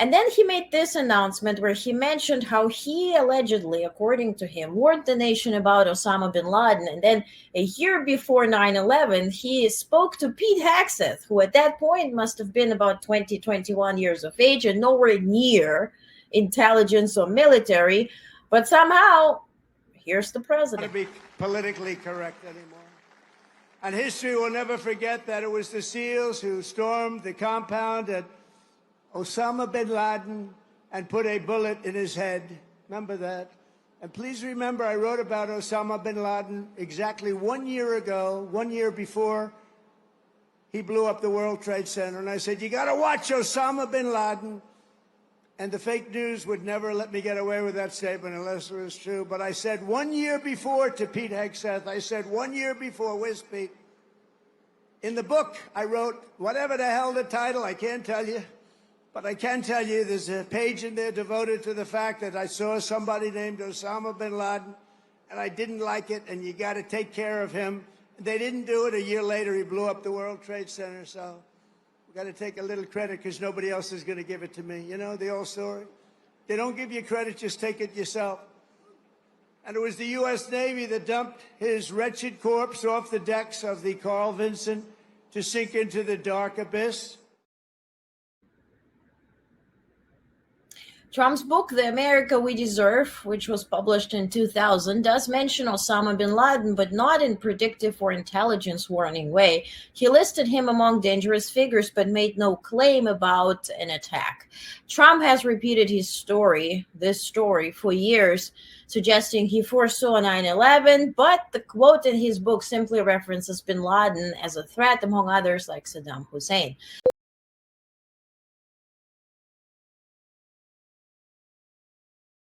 And then he made this announcement where he mentioned how he allegedly, according to him, warned the nation about Osama bin Laden. And then a year before 9/11, he spoke to Pete Hegseth, who at that point must have been about 20, 21 years of age and nowhere near intelligence or military. But somehow, here's the president. To be politically correct anymore. And history will never forget that it was the SEALs who stormed the compound at Osama bin Laden and put a bullet in his head. Remember that? And please remember, I wrote about Osama bin Laden exactly 1 year ago, 1 year before he blew up the World Trade Center. And I said, you got to watch Osama bin Laden. And the fake news would never let me get away with that statement unless it was true. But I said 1 year before to Pete Hegseth, I said 1 year before, where's Pete? In the book, I wrote, whatever the hell the title, I can't tell you. But I can tell you there's a page in there devoted to the fact that I saw somebody named Osama bin Laden, and I didn't like it, and you got to take care of him. They didn't do it. A year later, he blew up the World Trade Center, so we got to take a little credit because nobody else is going to give it to me. You know the old story? They don't give you credit, just take it yourself. And it was the U.S. Navy that dumped his wretched corpse off the decks of the Carl Vinson to sink into the dark abyss. Trump's book, The America We Deserve, which was published in 2000, does mention Osama bin Laden, but not in predictive or intelligence warning way. He listed him among dangerous figures, but made no claim about an attack. Trump has repeated this story, for years, suggesting he foresaw 9/11, but the quote in his book simply references bin Laden as a threat, among others like Saddam Hussein.